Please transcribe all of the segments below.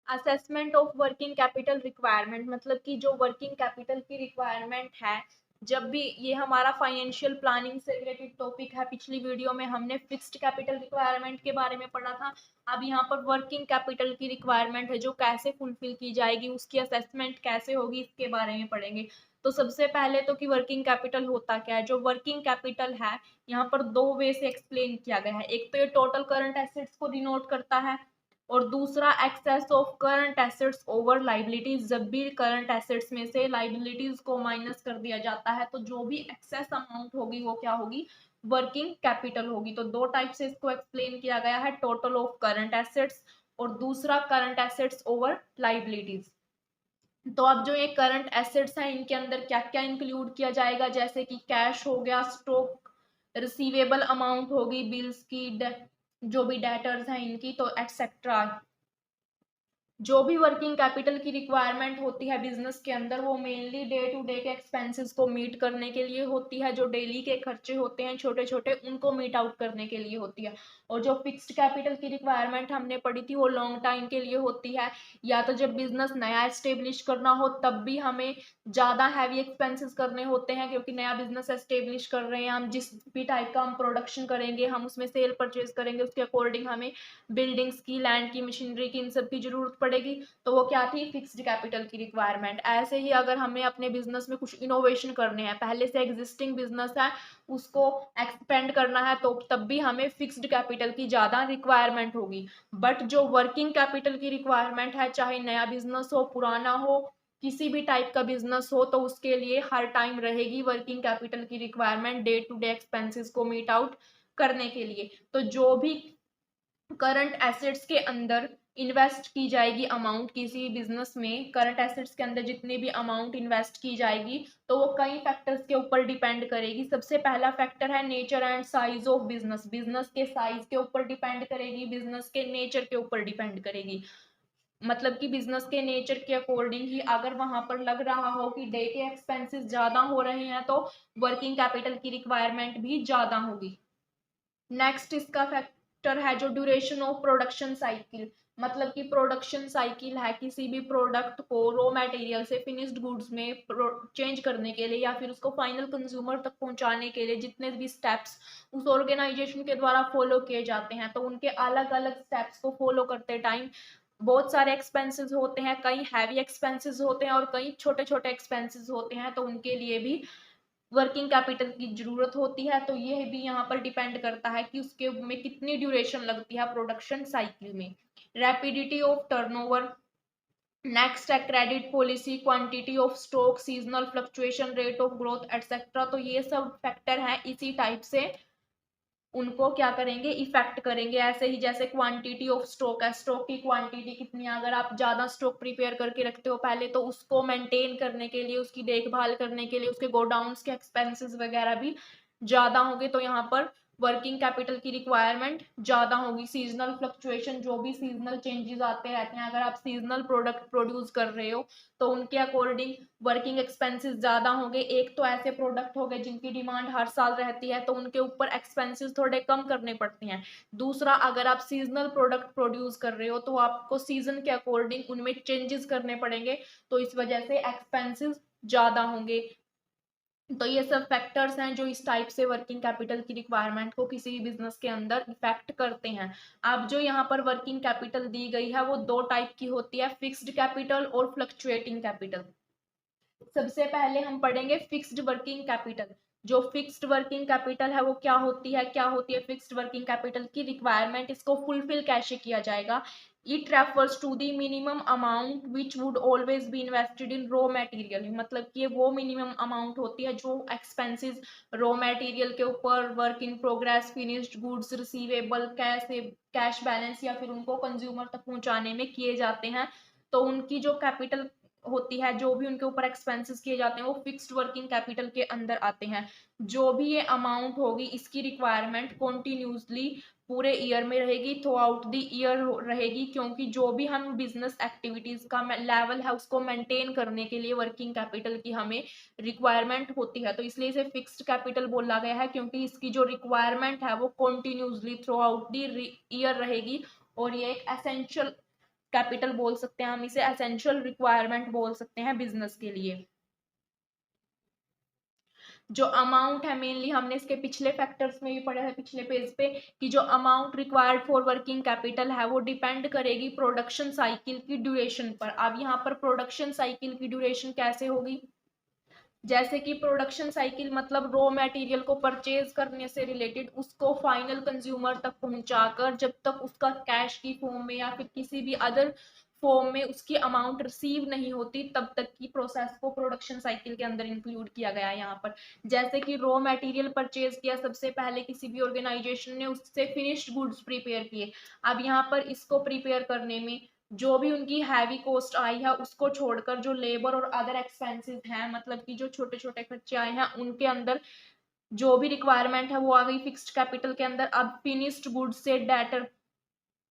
Assessment of working capital requirement मतलब कि जो वर्किंग कैपिटल की रिक्वायरमेंट है, जब भी ये हमारा फाइनेंशियल प्लानिंग से रिलेटेड टॉपिक है। पिछली वीडियो में हमने फिक्स्ड कैपिटल रिक्वायरमेंट के बारे में पढ़ा था। अब यहाँ पर वर्किंग कैपिटल की रिक्वायरमेंट है जो कैसे फुलफिल की जाएगी, उसकी असेसमेंट कैसे होगी, इसके बारे में पढ़ेंगे। तो सबसे पहले तो कि वर्किंग कैपिटल होता क्या है। जो वर्किंग कैपिटल है यहाँ पर दो वे से एक्सप्लेन किया गया है। एक तो ये टोटल करंट एसेट्स को डिनोट करता है, और दूसरा excess of current assets over liabilities. जब भी करंट एसेट्स में से लाइबिलिटीज को माइनस कर दिया जाता है तो जो भी एक्सेस अमाउंट होगी वो क्या होगी, वर्किंग कैपिटल होगी। तो दो टाइप से इसको एक्सप्लेन किया गया है, टोटल ऑफ करंट एसेट्स और दूसरा करंट एसेट्स ओवर लाइबिलिटीज। तो अब जो ये करंट एसेट्स हैं इनके अंदर क्या क्या इंक्लूड किया जाएगा, जैसे कि कैश हो गया, स्टॉक, रिसीवेबल अमाउंट होगी, बिल्स की, जो भी डेटर्स हैं इनकी, तो एटसेट्रा। जो भी वर्किंग कैपिटल की रिक्वायरमेंट होती है बिजनेस के अंदर वो मेनली डे टू डे के एक्सपेंसेस को मीट करने के लिए होती है। जो डेली के खर्चे होते हैं छोटे छोटे उनको मीट आउट करने के लिए होती है। और जो फिक्स्ड कैपिटल की रिक्वायरमेंट हमने पढ़ी थी वो लॉन्ग टाइम के लिए होती है, या तो जब बिजनेस नया एस्टेब्लिश करना हो तब भी हमें ज्यादा हैवी एक्सपेंसेस करने होते हैं, क्योंकि नया बिजनेस एस्टेब्लिश कर रहे हैं हम, जिस भी टाइप का हम प्रोडक्शन करेंगे हम उसमें सेल परचेज करेंगे, उसके अकॉर्डिंग हमें बिल्डिंग्स की, लैंड की, मशीनरी की, इन सब की जरूरत पड़ेगी। तो वो क्या थी, फिक्स्ड कैपिटल की रिक्वायरमेंट। ऐसे ही अगर हमें अपने बिजनेस में कुछ इनोवेशन करने हैं, पहले से एग्जिस्टिंग बिजनेस है उसको एक्सपेंड करना है, तो तब भी हमें फिक्स्ड कैपिटल की ज्यादा रिक्वायरमेंट होगी। बट जो वर्किंग कैपिटल की रिक्वायरमेंट है, चाहे नया बिजनेस हो, पुराना हो, किसी भी टाइप का बिजनेस हो, तो उसके लिए हर टाइम रहेगी वर्किंग कैपिटल की requirement day to day expenses को मीट आउट करने के लिए। तो जो भी करंट एसेट्स के अंदर इन्वेस्ट की जाएगी अमाउंट, किसी बिजनेस में करंट एसेट्स के अंदर जितनी भी अमाउंट इन्वेस्ट की जाएगी तो वो कई फैक्टर्स के ऊपर डिपेंड करेगी। सबसे पहला फैक्टर है nature and size of business. Business के साइज के ऊपर डिपेंड करेगी, बिजनेस के नेचर के ऊपर डिपेंड करेगी। मतलब कि बिजनेस के नेचर के अकॉर्डिंग ही अगर वहां पर लग रहा हो कि डे के एक्सपेंसेस ज्यादा हो रहे हैं तो वर्किंग कैपिटल की रिक्वायरमेंट भी ज्यादा होगी। नेक्स्ट इसका फैक्टर है जो ड्यूरेशन ऑफ प्रोडक्शन साइकिल। मतलब कि प्रोडक्शन साइकिल है किसी भी प्रोडक्ट को रॉ मटेरियल से फिनिश्ड गुड्स में चेंज करने के लिए या फिर उसको फाइनल कंज्यूमर तक पहुंचाने के लिए जितने भी स्टेप्स उस ऑर्गेनाइजेशन के द्वारा फॉलो किए जाते हैं, तो उनके अलग अलग स्टेप्स को फॉलो करते टाइम बहुत सारे एक्सपेंसेस होते हैं। कई हैवी एक्सपेंसेस होते हैं और कई छोटे छोटे एक्सपेंसेस होते हैं, तो उनके लिए भी वर्किंग कैपिटल की जरूरत होती है। तो ये भी यहाँ पर डिपेंड करता है कि उसके में कितनी ड्यूरेशन लगती है प्रोडक्शन साइकिल में। रैपिडिटी ऑफ टर्नओवर, नेक्स्ट है credit policy, quantity of stock, seasonal fluctuation, rate of growth etcetera. तो ये सब फैक्टर है इसी टाइप से उनको क्या करेंगे, इफेक्ट करेंगे। ऐसे ही जैसे क्वांटिटी ऑफ स्टॉक है, स्टॉक की क्वांटिटी कितनी है, अगर आप ज्यादा स्टॉक प्रिपेयर करके रखते हो पहले तो उसको मेंटेन करने के लिए, उसकी देखभाल करने के लिए उसके गोडाउन्स के एक्सपेंसेस वगैरह भी ज्यादा होंगे, तो यहाँ पर वर्किंग कैपिटल की रिक्वायरमेंट ज्यादा होगी। सीजनल फ्लक्चुएशन, जो भी सीजनल चेंजेस आते रहते हैं, अगर आप सीजनल प्रोडक्ट प्रोड्यूस कर रहे हो तो उनके अकॉर्डिंग वर्किंग एक्सपेंसेस ज्यादा होंगे। एक तो ऐसे प्रोडक्ट हो गए जिनकी डिमांड हर साल रहती है तो उनके ऊपर एक्सपेंसेस थोड़े कम करने पड़ते हैं। दूसरा, अगर आप सीजनल प्रोडक्ट प्रोड्यूस कर रहे हो तो आपको सीजन के अकॉर्डिंग उनमें चेंजेस करने पड़ेंगे, तो इस वजह से एक्सपेंसेस ज्यादा होंगे। तो ये सब फैक्टर्स हैं जो इस टाइप से वर्किंग कैपिटल की रिक्वायरमेंट को किसी भी बिजनेस के अंदर इफेक्ट करते हैं। अब जो यहाँ पर वर्किंग कैपिटल दी गई है वो दो टाइप की होती है, फिक्स्ड कैपिटल और फ्लक्चुएटिंग कैपिटल। सबसे पहले हम पढ़ेंगे फिक्स्ड वर्किंग कैपिटल। जो फिक्स्ड वर्किंग कैपिटल है वो क्या होती है फिक्स्ड वर्किंग कैपिटल की रिक्वायरमेंट, इसको फुलफिल कैसे किया जाएगा। It refers to the minimum amount which would always be invested in raw material. मतलब कि वो मिनिमम अमाउंट होती है जो एक्सपेंसेस रॉ मटेरियल के ऊपर, work in progress, finished goods, receivable, cash balance या फिर उनको कंज्यूमर तक पहुंचाने में किए जाते हैं। तो उनकी जो कैपिटल होती है, जो भी उनके ऊपर एक्सपेंसेस किए जाते हैं वो फिक्स्ड वर्किंग कैपिटल के अंदर आते हैं। जो भी ये अमाउंट होगी इसकी रिक्वायरमेंट कॉन्टिन्यूसली पूरे ईयर में रहेगी, थ्रू आउट द ईयर रहेगी, क्योंकि जो भी हम बिजनेस एक्टिविटीज का लेवल है उसको मेंटेन करने के लिए वर्किंग कैपिटल की हमें रिक्वायरमेंट होती है। तो इसलिए इसे फिक्स्ड कैपिटल बोला गया है, क्योंकि इसकी जो रिक्वायरमेंट है वो continuously through out the year रहेगी और ये एक एसेंशियल कैपिटल बोल सकते हैं, हम इसे एसेंशियल रिक्वायरमेंट बोल सकते हैं बिजनेस के लिए। जो अमाउंट है, मेनली हमने इसके पिछले फैक्टर्स में भी पढ़ा है पिछले पेज पे, कि जो amount required for working capital है वो डिपेंड करेगी प्रोडक्शन साइकिल की ड्यूरेशन पर। अब यहाँ पर प्रोडक्शन साइकिल की ड्यूरेशन कैसे होगी, जैसे कि प्रोडक्शन साइकिल मतलब रॉ मटेरियल को परचेज करने से रिलेटेड उसको फाइनल कंज्यूमर तक पहुंचाकर जब तक उसका कैश की फॉर्म में या फिर किसी भी अदर फॉर्म में उसकी अमाउंट रिसीव नहीं होती, तब तक की प्रोसेस को प्रोडक्शन साइकिल के अंदर इंक्लूड किया गया है यहाँ पर। जैसे कि रॉ मटेरियल परचेज किया सबसे पहले किसी भी ऑर्गेनाइजेशन ने, उससे फिनिश्ड गुड्स प्रिपेयर किए। अब यहाँ पर इसको प्रिपेयर करने में जो भी उनकी हैवी कॉस्ट आई है उसको छोड़कर जो लेबर और अदर एक्सपेंसेस हैं, मतलब कि जो छोटे छोटे खर्चे आए हैं, उनके अंदर जो भी रिक्वायरमेंट है वो आ गई फिक्स्ड कैपिटल के अंदर। अब फिनिश्ड गुड्स से डेटर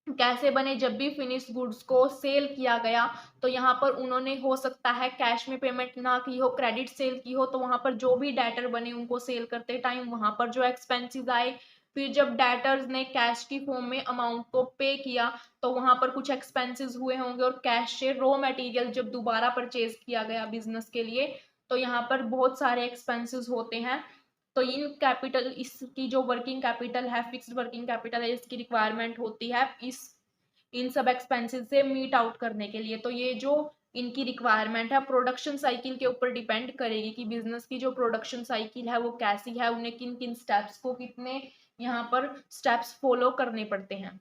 कैसे बने, जब भी फिनिश्ड गुड्स को सेल किया गया तो यहाँ पर उन्होंने हो सकता है कैश में पेमेंट ना की हो, क्रेडिट सेल की हो, तो वहां पर जो भी डेटर बने उनको सेल करते टाइम वहां पर जो एक्सपेंसेस आए, फिर जब डेटर्स ने कैश की फॉर्म में अमाउंट को पे किया तो वहां पर कुछ एक्सपेंसेस हुए होंगे, और कैश से रॉ मटेरियल जब दोबारा परचेज किया गया बिजनेस के लिए तो यहाँ पर बहुत सारे एक्सपेंसेस होते हैं। तो इन कैपिटल, इसकी जो वर्किंग कैपिटल है, फिक्स्ड वर्किंग कैपिटल है, इसकी रिक्वायरमेंट होती है इस इन सब एक्सपेंसेस से मीट आउट करने के लिए। तो ये जो इनकी रिक्वायरमेंट है प्रोडक्शन साइकिल के ऊपर डिपेंड करेगी कि बिजनेस की जो प्रोडक्शन साइकिल है वो कैसी है, उन्हें किन किन स्टेप्स को कितने यहाँ पर स्टेप्स फॉलो करने पड़ते हैं।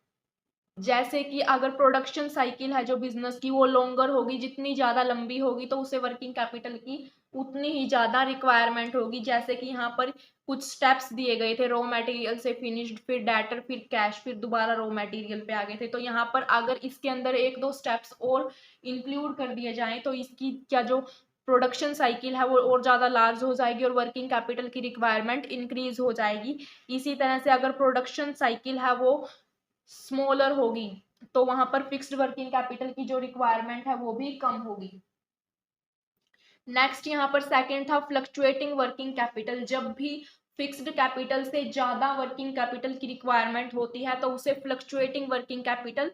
जैसे कि अगर प्रोडक्शन साइकिल है जो बिजनेस की वो लॉन्गर होगी, जितनी ज्यादा लंबी होगी तो उसे वर्किंग कैपिटल की उतनी ही ज्यादा रिक्वायरमेंट होगी। जैसे कि यहाँ पर कुछ स्टेप्स दिए गए थे, रॉ मटेरियल से फिनिश्ड, फिर डेटर, फिर कैश, फिर दोबारा रॉ मटेरियल पे आ गए थे। तो यहाँ पर अगर इसके अंदर एक दो स्टेप्स और इंक्लूड कर दिए जाएं तो इसकी क्या जो प्रोडक्शन साइकिल है वो और ज्यादा लार्ज हो जाएगी और वर्किंग कैपिटल की रिक्वायरमेंट इंक्रीज हो जाएगी। इसी तरह से अगर प्रोडक्शन साइकिल है वो स्मॉलर होगी तो वहां पर फिक्स्ड वर्किंग कैपिटल की जो रिक्वायरमेंट है वो भी कम होगी। नेक्स्ट यहाँ पर सेकंड था फ्लक्चुएटिंग वर्किंग कैपिटल। जब भी फिक्स्ड कैपिटल से ज्यादा वर्किंग कैपिटल की रिक्वायरमेंट होती है तो उसे फ्लक्चुएटिंग वर्किंग कैपिटल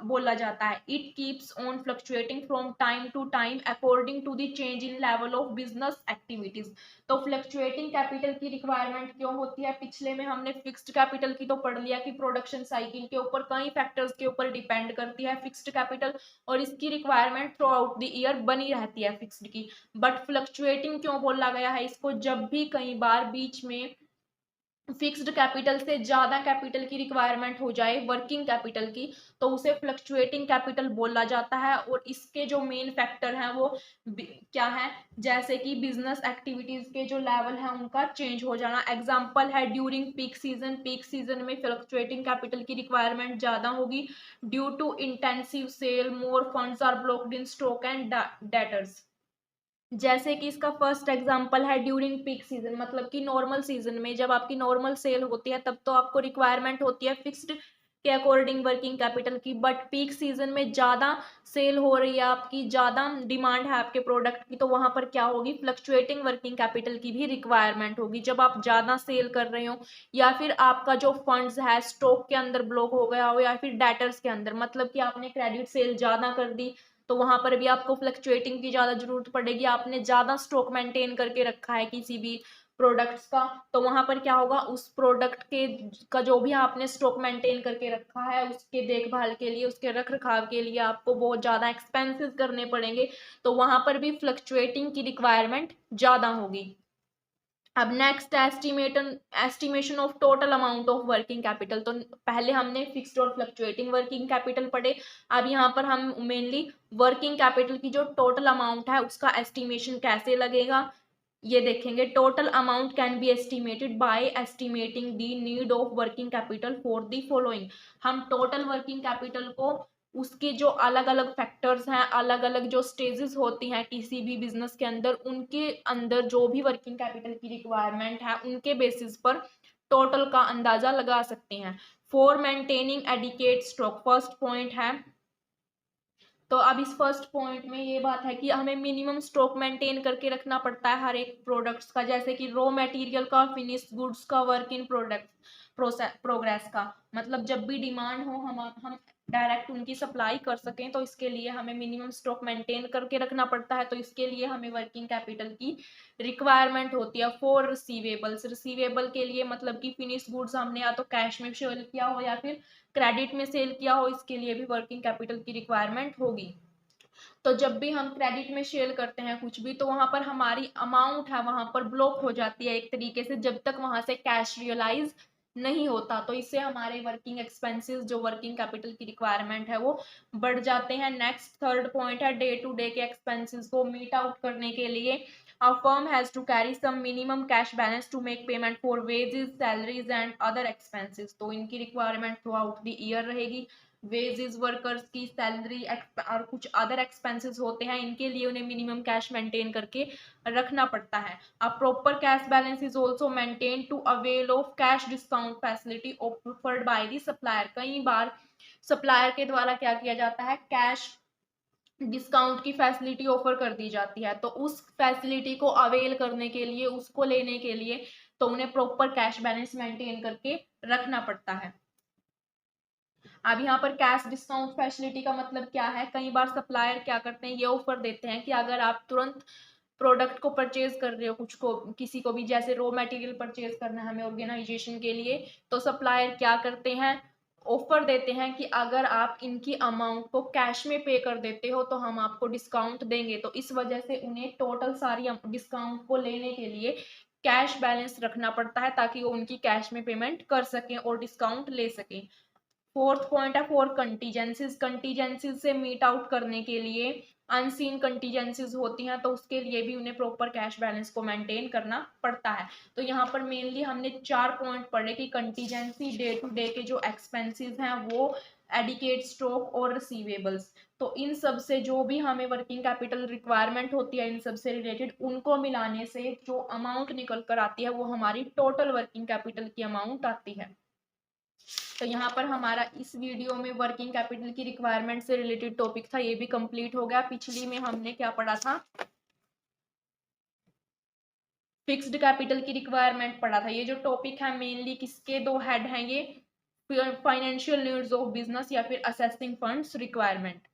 बोला जाता है। It keeps on fluctuating from time to time according to the change in level of business activities. तो फ्लक्चुएटिंग कैपिटल की रिक्वायरमेंट क्यों होती है, पिछले में हमने फिक्स्ड कैपिटल की तो पढ़ लिया कि प्रोडक्शन साइकिल के ऊपर कई फैक्टर्स के ऊपर डिपेंड करती है फिक्स्ड कैपिटल, और इसकी requirement through out the year बनी रहती है फिक्स्ड की। बट फ्लक्चुएटिंग क्यों बोला गया है इसको, जब भी कई बार बीच में फिक्स्ड कैपिटल से ज्यादा कैपिटल की रिक्वायरमेंट हो जाए वर्किंग कैपिटल की तो उसे फ्लक्चुएटिंग कैपिटल बोला जाता है। और इसके जो मेन फैक्टर हैं वो क्या है, जैसे कि बिजनेस एक्टिविटीज के जो लेवल है उनका चेंज हो जाना। एग्जांपल है during peak season, peak season में फ्लक्चुएटिंग कैपिटल की रिक्वायरमेंट ज्यादा होगी due to intensive sale, more funds are blocked in stock and debtors. जैसे कि इसका फर्स्ट एग्जांपल है ड्यूरिंग पीक सीजन, मतलब कि नॉर्मल सीजन में जब आपकी नॉर्मल सेल होती है तब तो आपको रिक्वायरमेंट होती है फिक्स्ड के अकॉर्डिंग वर्किंग कैपिटल की। बट पीक सीजन में ज्यादा सेल हो रही है आपकी, ज्यादा डिमांड है आपके प्रोडक्ट की, तो वहां पर क्या होगी, फ्लक्चुएटिंग वर्किंग कैपिटल की भी रिक्वायरमेंट होगी। जब आप ज्यादा सेल कर रहे हो या फिर आपका जो फंड्स है स्टॉक के अंदर ब्लॉक हो गया हो या फिर डेटर्स के अंदर, मतलब कि आपने क्रेडिट सेल ज्यादा कर दी तो वहां पर भी आपको फ्लक्चुएटिंग की ज्यादा जरूरत पड़ेगी। आपने ज्यादा स्टॉक मेंटेन करके रखा है किसी भी प्रोडक्ट्स का तो वहां पर क्या होगा, उस प्रोडक्ट के का जो भी आपने स्टॉक मेंटेन करके रखा है उसके देखभाल के लिए, उसके रख रखाव के लिए आपको बहुत ज्यादा एक्सपेंसेस करने पड़ेंगे, तो वहां पर भी फ्लक्चुएटिंग की रिक्वायरमेंट ज्यादा होगी। अब next estimation of total amount of working capital. तो पहले हमने फिक्स्ड और फ्लक्चुएटिंग वर्किंग कैपिटल पढ़े, अब यहाँ पर हम मेनली वर्किंग कैपिटल की जो टोटल अमाउंट है उसका एस्टिमेशन कैसे लगेगा ये देखेंगे। Total amount can be estimated by estimating the need of working capital for the following. हम टोटल वर्किंग कैपिटल को उसके जो अलग अलग फैक्टर्स हैं, अलग अलग जो स्टेजेस होती हैं किसी भी बिजनेस के अंदर, उनके अंदर जो भी वर्किंग कैपिटल की रिक्वायरमेंट है उनके बेसिस पर टोटल का अंदाजा लगा सकते हैं। For maintaining adequate stock, first point है। तो अब इस फर्स्ट पॉइंट में ये बात है कि हमें मिनिमम स्टॉक मेंटेन करके रखना पड़ता है हर एक प्रोडक्ट्स का, जैसे कि रॉ मटेरियल का, फिनिश्ड गुड्स का, वर्क इन प्रोडक्ट प्रोग्रेस का। मतलब जब भी डिमांड हो हम डायरेक्ट उनकी सप्लाई कर सकें, तो इसके लिए हमें मिनिमम स्टॉक मेंटेन करके रखना पड़ता है। तो इसके लिए हमें वर्किंग कैपिटल की रिक्वायरमेंट होती है। फॉर रिसीवेबल्स, रिसीवेबल के लिए मतलब कि फिनिश गुड्स हमने या तो कैश में सेल किया हो या फिर क्रेडिट में सेल किया हो, इसके लिए भी वर्किंग कैपिटल की रिक्वायरमेंट होगी। तो जब भी हम क्रेडिट में सेल करते हैं कुछ भी, तो वहां पर हमारी अमाउंट है वहां पर ब्लॉक हो जाती है एक तरीके से, जब तक वहां से कैश रियलाइज नहीं होता। तो इससे हमारे वर्किंग एक्सपेंसेस जो वर्किंग कैपिटल की रिक्वायरमेंट है वो बढ़ जाते हैं। नेक्स्ट थर्ड पॉइंट है डे टू डे के एक्सपेंसेस को मीट आउट करने के लिए a firm has to carry some minimum cash balance to make payment for wages, salaries and other expenses। तो इनकी requirement through out the year रहेगी। Wages workers की salary और कुछ अदर एक्सपेंसेस होते हैं, इनके लिए उन्हें मिनिमम कैश मेंटेन करके रखना पड़ता है। A proper cash balance is also maintain to avail of cash discount facility offered by the supplier. कई बार सप्लायर के द्वारा क्या किया जाता है, कैश डिस्काउंट की फैसिलिटी ऑफर कर दी जाती है। तो उस फैसिलिटी को अवेल करने के लिए, उसको लेने के लिए तो उन्हें प्रॉपर कैश बैलेंस मेंटेन करके रखना पड़ता है। अब यहाँ पर कैश डिस्काउंट फैसिलिटी का मतलब क्या है, कई बार सप्लायर क्या करते हैं, ये ऑफर देते हैं कि अगर आप तुरंत प्रोडक्ट को परचेज कर रहे हो, कुछ को किसी को भी जैसे रॉ मटेरियल परचेज करना है हमें ऑर्गेनाइजेशन के लिए, तो सप्लायर क्या करते हैं, ऑफर देते हैं कि अगर आप इनकी अमाउंट को कैश में पे कर देते हो तो हम आपको डिस्काउंट देंगे। तो इस वजह से उन्हें टोटल सारी डिस्काउंट को लेने के लिए कैश बैलेंस रखना पड़ता है, ताकि वो उनकी कैश में पेमेंट कर सकें और डिस्काउंट ले सकें। फोर्थ पॉइंट है फॉर कंटीजेंसीज, कंटीजेंसीज से मीट आउट करने के लिए अनसीन कंटीजेंसीज होती हैं, तो उसके लिए भी उन्हें प्रॉपर कैश बैलेंस को मेंटेन करना पड़ता है। तो यहाँ पर मेनली हमने 4 पॉइंट पढ़े कि कंटीजेंसी, डे टू डे के जो एक्सपेंसेस हैं वो, एडिकेट स्टॉक और रिसीवेबल्स। तो इन सब से जो भी हमें वर्किंग कैपिटल रिक्वायरमेंट होती है, इन सब से रिलेटेड उनको मिलाने से जो अमाउंट निकल कर आती है वो हमारी टोटल वर्किंग कैपिटल की अमाउंट आती है। तो यहाँ पर हमारा इस वीडियो में वर्किंग कैपिटल की रिक्वायरमेंट से रिलेटेड टॉपिक था, ये भी कंप्लीट हो गया। पिछली में हमने क्या पढ़ा था, फिक्स्ड कैपिटल की रिक्वायरमेंट पढ़ा था। ये जो टॉपिक है मेनली किसके दो हेड हैं, ये फाइनेंशियल नीड्स ऑफ बिजनेस या फिर असेसिंग फंड्स रिक्वायरमेंट।